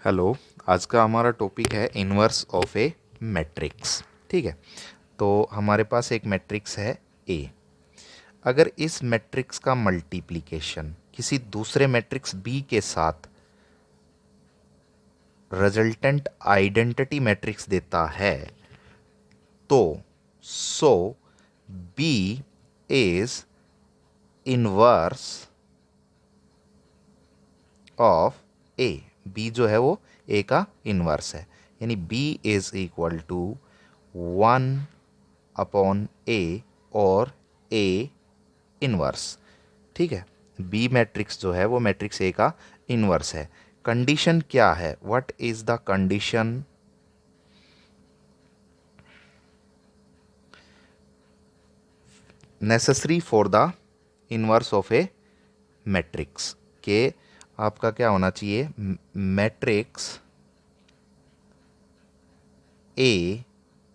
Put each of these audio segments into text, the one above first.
Hello. आज का हमारा टॉपिक है इन्वर्स ऑफ ए मैट्रिक्स। ठीक है, तो हमारे पास एक मैट्रिक्स है ए। अगर इस मैट्रिक्स का मल्टीप्लिकेशन किसी दूसरे मैट्रिक्स बी के साथ रिजल्टेंट आइडेंटिटी मैट्रिक्स देता है तो so B is inverse of A. B जो है वो ए का इनवर्स है, यानी B is equal to 1/a और ए इनवर्स। ठीक है, बी मैट्रिक्स जो है वो मैट्रिक्स ए का इनवर्स है। कंडीशन क्या है? What is the condition necessary for the inverse of A matrix? के आपका क्या होना चाहिए? Matrix A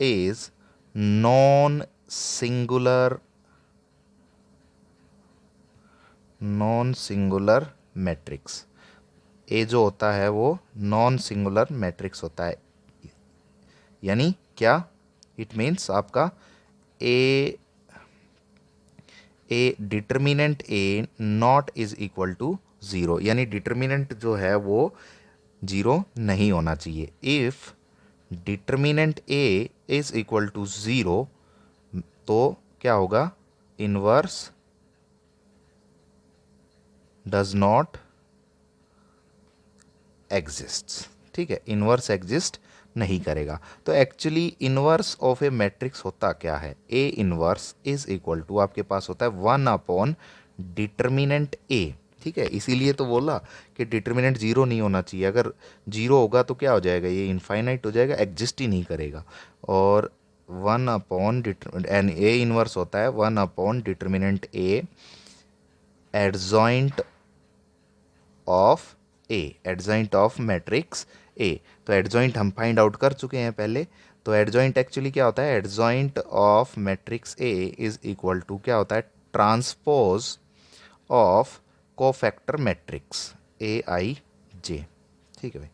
is non singular matrix. A जो होता है वो नॉन सिंगुलर मैट्रिक्स होता है। यानी क्या? इट मीन्स आपका A determinant A not is equal to zero, यानी डिटर्मिनेंट जो है वो ज़ीरो नहीं होना चाहिए। If determinant A is equal to zero तो क्या होगा? Inverse does not exist. ठीक है, इनवर्स एग्जिस्ट नहीं करेगा। तो actually inverse of A matrix होता क्या है? A inverse is equal to आपके पास होता है 1/डिटर्मिनेंट ए। ठीक है, इसीलिए तो बोला कि डिटर्मिनेंट जीरो नहीं होना चाहिए। अगर जीरो होगा तो क्या हो जाएगा? ये इनफाइनाइट हो जाएगा, एग्जिस्ट ही नहीं करेगा। और 1/ए इनवर्स होता है 1/डिटर्मिनेंट A adjoint of A, adjoint of matrix A. तो एडजॉइंट हम फाइंड आउट कर चुके हैं पहले। तो एडजॉइंट एक्चुअली क्या होता है? Adjoint of matrix A is equal to क्या होता है? Transpose of cofactor matrix a i j. ठीक है भाई,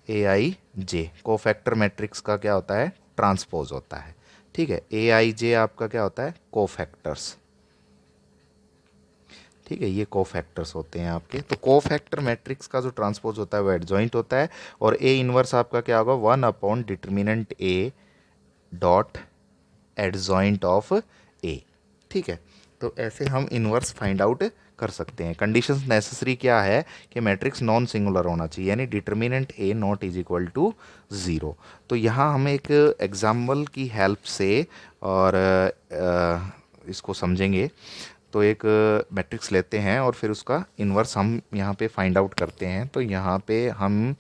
ए आई जे कोफैक्टर मैट्रिक्स का क्या होता है? ट्रांसपोज होता है। ठीक है, ए आई जे आपका क्या होता है? कोफैक्टर्स। ठीक है, ये कोफैक्टर्स होते हैं आपके। तो कोफैक्टर मैट्रिक्स का जो ट्रांसपोज होता है वो एडजॉइंट होता है। और ए इनवर्स आपका क्या होगा? 1/डिटर्मिनेंट ए डॉट एडजॉइंट ऑफ ए। ठीक है, तो ऐसे हम इनवर्स फाइंड आउट कर सकते हैं। कंडीशंस नेसेसरी क्या है? कि मैट्रिक्स नॉन सिंगुलर होना चाहिए, यानी determinant A not is equal to zero. तो यहाँ हम एक एग्जाम्पल की हेल्प से और इसको समझेंगे। तो एक मैट्रिक्स लेते हैं और फिर उसका इन्वर्स हम यहाँ पे फाइंड आउट करते हैं। तो यहाँ पे हम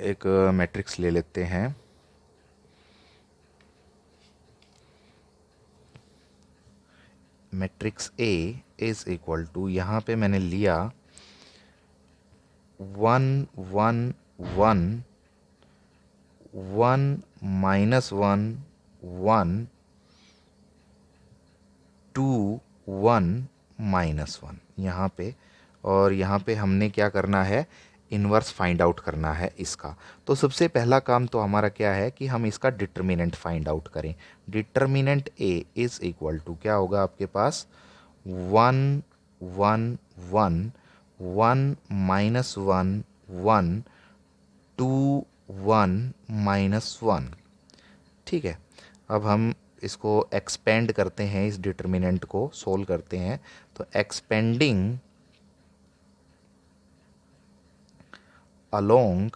एक मैट्रिक्स ले लेते हैं। Matrix A is equal to, यहाँ पे मैंने लिया 1 1 1 1 2 1 -1 यहाँ पे। और यहाँ पे हमने क्या करना है? इन्वर्स फाइंड आउट करना है इसका। तो सबसे पहला काम तो हमारा क्या है कि हम इसका डिटर्मिनेंट फाइंड आउट करें। Determinant A is equal to क्या होगा आपके पास? 1 1 1 1 2 1 -1। ठीक है, अब हम इसको एक्सपेंड करते हैं, इस डिटर्मिनेंट को सोल्व करते हैं। तो expanding along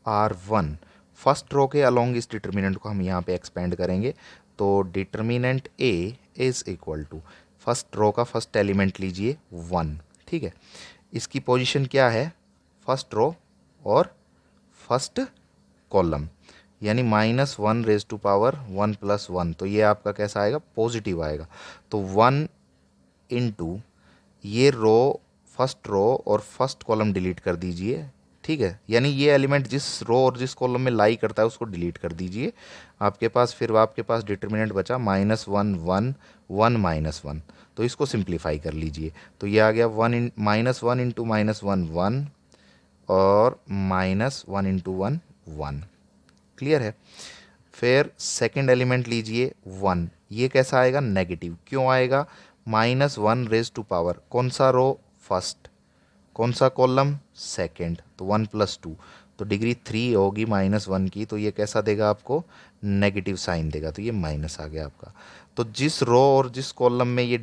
R1, first row के अलोंग इस डिटर्मिनेंट को हम यहाँ पे एक्सपेंड करेंगे। तो determinant A is equal to, first row का फर्स्ट एलिमेंट लीजिए 1। ठीक है, इसकी पोजीशन क्या है? फर्स्ट रो और फर्स्ट कॉलम, यानी -1 ⁻1 तो ये आपका कैसा आएगा? पॉजिटिव आएगा। तो 1 इंटू ये रो, फर्स्ट रो और फर्स्ट कॉलम डिलीट कर दीजिए। ठीक है, यानी ये एलिमेंट जिस रो और जिस कॉलम में लाई करता है उसको डिलीट कर दीजिए। आपके पास फिर आपके पास डिटर्मिनेंट बचा -1 1 1 तो इसको सिंप्लीफाई कर लीजिए। तो ये आ गया -1 इंटू -1 1 और -1 इंटू 1 1। क्लियर है। फिर सेकंड एलिमेंट लीजिए 1, ये कैसा आएगा? नेगेटिव। क्यों आएगा? -1 रेज टू पावर, कौन सा रो? फर्स्ट। कौन सा कॉलम? सेकंड। तो 1 + 2, तो डिग्री 3 होगी -1 की, तो ये कैसा देगा आपको? नेगेटिव साइन देगा, तो ये माइनस आ गया आपका। तो जिस रो और जिस कॉलम में ये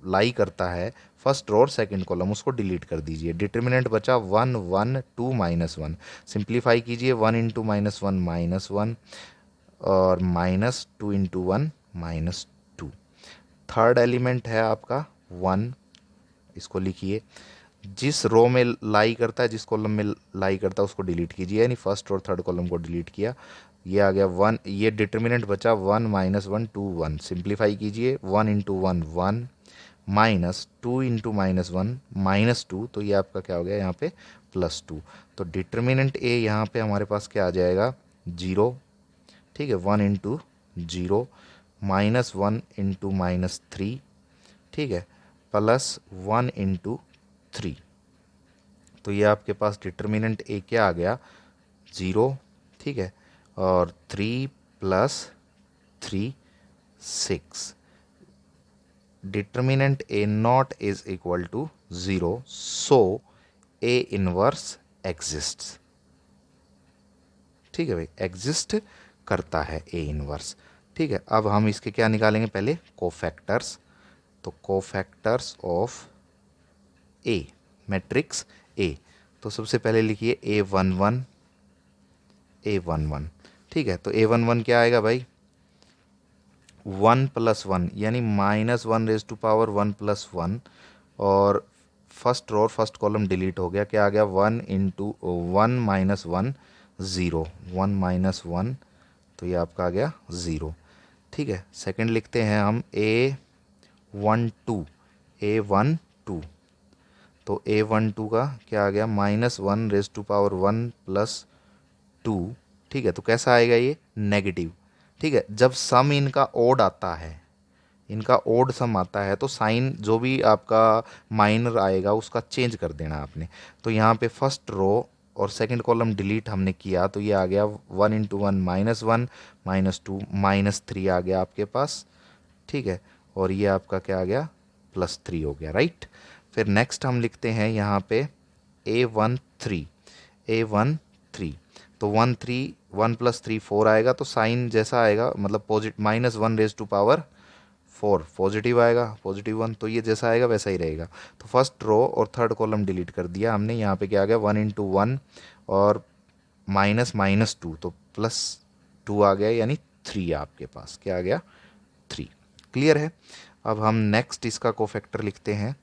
लाई करता है, फर्स्ट रो और सेकंड कॉलम, उसको डिलीट कर दीजिए। डिटर्मिनेंट बचा 1 1 2 -1। सिंप्लीफाई कीजिए, 1 इंटू -1 -1 और -2 इंटू 1 -2। थर्ड एलिमेंट है आपका 1, इसको लिखिए। जिस रो में लाई करता है, जिस कॉलम में लाई करता है उसको डिलीट कीजिए, यानी फर्स्ट और थर्ड कॉलम को डिलीट किया। ये आ गया 1, ये डिटर्मिनेंट बचा 1 -1 2 1। सिंप्लीफाई कीजिए, 1 इंटू 1 1 -2 इंटू -1 -2, तो ये आपका क्या हो गया यहाँ पे? +2। तो डिटर्मिनेंट ए यहाँ पे हमारे पास क्या आ जाएगा? 0। ठीक है, 1 इंटू 0 -1 इंटू -3, ठीक है, +1 इंटू 3। तो ये आपके पास डिटर्मिनेंट ए क्या आ गया? 0। ठीक है, और 3 + 3 6। Determinant A not is equal to 0, so A inverse exists. ठीक है भाई, एग्जिस्ट करता है ए इनवर्स। ठीक है, अब हम इसके क्या निकालेंगे? पहले कोफैक्टर्स। तो cofactors of A, matrix A. तो सबसे पहले लिखिए A11 A11। ठीक है, तो A11 क्या आएगा भाई? 1 + 1, यानी -1 रेज टू पावर 1 + 1, और फर्स्ट रो और फर्स्ट कॉलम डिलीट हो गया। क्या आ गया? 1 इंटू 1 -1 0, 1 -1, तो ये आपका आ गया 0। ठीक है, सेकंड लिखते हैं हम A12 A12। तो A12 का क्या आ गया? -1 रेज टू पावर 1 + 2। ठीक है, तो कैसा आएगा ये? नेगेटिव। ठीक है, जब सम इनका ओड आता है, इनका ओड सम आता है, तो साइन जो भी आपका माइनर आएगा उसका चेंज कर देना आपने। तो यहाँ पे फर्स्ट रो और सेकंड कॉलम डिलीट हमने किया, तो ये आ गया 1 इंटू 1 -1 -2 -3 आ गया आपके पास। ठीक है, और ये आपका क्या आ गया? +3 हो गया, राइट। फिर नेक्स्ट हम लिखते हैं यहाँ पे A13 A13। तो 1 + 3 4 आएगा, तो साइन जैसा आएगा, मतलब -1 रेज टू पावर 4 पॉजिटिव आएगा, +1, तो ये जैसा आएगा वैसा ही रहेगा। तो फर्स्ट रो और थर्ड कॉलम डिलीट कर दिया हमने। यहाँ पे क्या आ गया? 1 इंटू 1 और -2, तो +2 आ गया, यानी 3 आपके पास क्या आ गया? 3। क्लियर है। अब हम नेक्स्ट इसका कोफैक्टर लिखते हैं,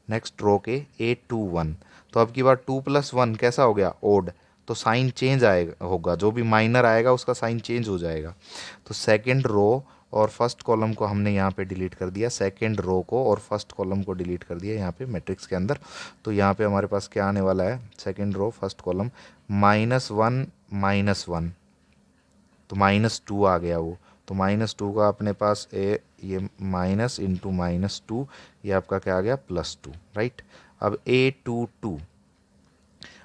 नेक्स्ट रो के A21। तो अब की बार 2 + 1 कैसा हो गया? ओड। तो साइन चेंज आएगा, होगा, जो भी माइनर आएगा उसका साइन चेंज हो जाएगा। तो सेकंड रो और फर्स्ट कॉलम को हमने यहाँ पे डिलीट कर दिया, सेकंड रो को और फर्स्ट कॉलम को डिलीट कर दिया यहाँ पे मैट्रिक्स के अंदर। तो यहाँ पे हमारे पास क्या आने वाला है? सेकंड रो फर्स्ट कॉलम -1 -1, तो -2 आ गया वो। तो -2 का अपने पास ये माइनस इंटू -2, ये आपका क्या आ गया? +2, राइट। अब A22,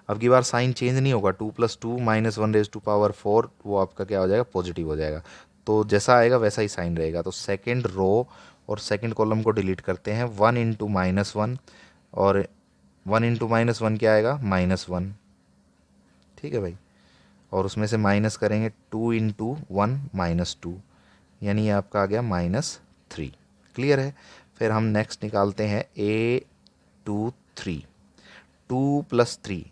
अब की बार साइन चेंज नहीं होगा, 2 + 2 -1 रेज टू पावर 4, वो आपका क्या हो जाएगा? पॉजिटिव हो जाएगा। तो जैसा आएगा वैसा ही साइन रहेगा। तो सेकंड रो और सेकंड कॉलम को डिलीट करते हैं, 1 इंटू -1, और 1 इंटू -1 क्या आएगा? -1। ठीक है भाई, और उसमें से माइनस करेंगे 2 इंटू 1 -2, यानी ये आपका आ गया -3। क्लियर है। फिर हम नेक्स्ट निकालते हैं A23। 2 + 3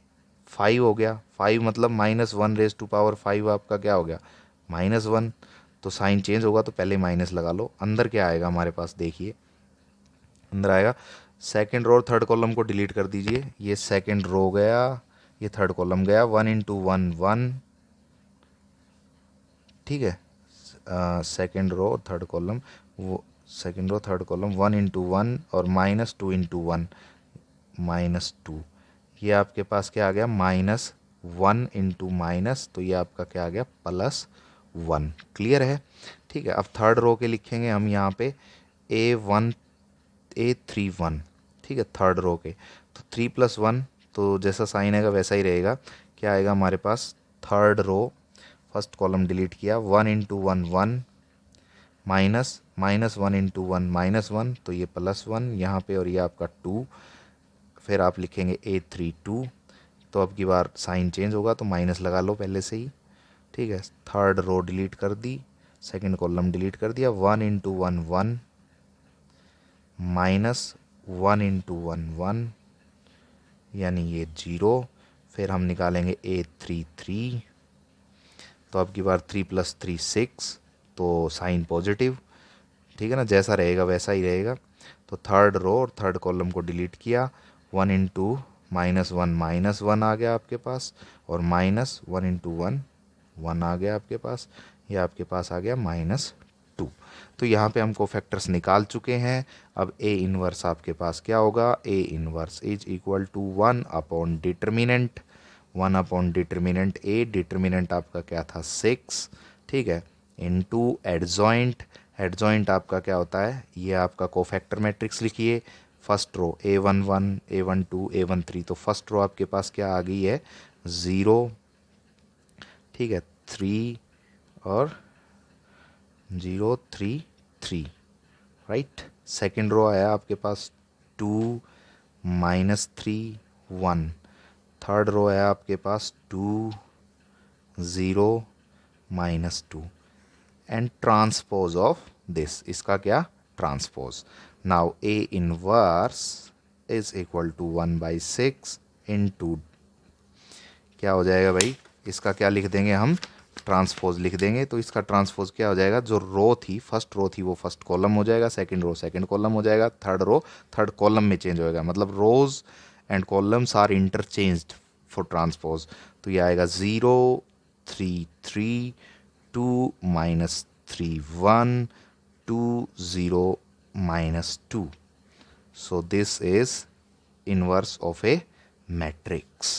5 हो गया, 5 मतलब -1 रेज टू पावर 5 आपका क्या हो गया? -1। तो साइन चेंज होगा, तो पहले माइनस लगा लो। अंदर क्या आएगा हमारे पास? देखिए अंदर आएगा, सेकंड रो और थर्ड कॉलम को डिलीट कर दीजिए। ये सेकंड रो गया, ये थर्ड कॉलम गया, 1 इंटू 1 1। ठीक है, सेकंड रो और थर्ड कॉलम, वो second row third column 1 into 1 और -2 इंटू 1 -2, ये आपके पास क्या आ गया -1 इंटू माइनस, तो ये आपका क्या आ गया +1। क्लियर है? ठीक है, अब थर्ड रो के लिखेंगे हम यहाँ पे A1 A31। ठीक है, थर्ड रो के तो 3+1, तो जैसा साइन आएगा वैसा ही रहेगा। क्या आएगा हमारे पास third row, first column delete किया, 1 इंटू 1 1 माइनस -1 इंटू 1 -1, तो ये +1 यहाँ पे, और ये आपका 2। फिर आप लिखेंगे A32, तो अब की बार साइन चेंज होगा तो माइनस लगा लो पहले से ही। ठीक है, थर्ड रो डिलीट कर दी, सेकंड कॉलम डिलीट कर दिया, 1 इंटू 1 1 -1 इंटू 1 1, यानी ये 0। फिर हम निकालेंगे A33, तो अब की बार 3+3 6, तो साइन पॉजिटिव। ठीक है ना, जैसा रहेगा वैसा ही रहेगा। तो थर्ड रो और थर्ड कॉलम को डिलीट किया, 1 इंटू -1 -1 आ गया आपके पास, और -1 इंटू 1 1 आ गया आपके पास, ये आपके पास आ गया -2। तो यहाँ पे हम कोफैक्टर्स निकाल चुके हैं। अब ए इनवर्स आपके पास क्या होगा, A inverse is equal to 1 upon determinant, 1 upon determinant A, determinant आपका क्या था 6। ठीक है, इनटू एडजॉइंट, एडजॉइंट आपका क्या होता है, ये आपका कोफैक्टर मैट्रिक्स लिखिए। First row A11 A12 A13, तो फर्स्ट रो आपके पास क्या आ गई है 0। ठीक है, 3 और 0 3 3, राइट। सेकेंड रो आया आपके पास 2 -3 1, थर्ड रो आया आपके पास 2 0 -2, एंड ट्रांसपोज ऑफ दिस, इसका क्या transpose. Now A inverse is equal to 1/6 into, क्या हो जाएगा भाई, इसका क्या लिख देंगे हम, ट्रांसपोज लिख देंगे। तो इसका ट्रांसपोज क्या हो जाएगा, जो रो थी फर्स्ट रो थी वो फर्स्ट कॉलम हो जाएगा, सेकंड रो सेकंड कॉलम हो जाएगा, थर्ड रो थर्ड कॉलम में चेंज होएगा, मतलब rows and columns are interchanged for transpose. तो ये आएगा 0 3 3 2 -3 1 2 0 -2। So this is inverse of a matrix.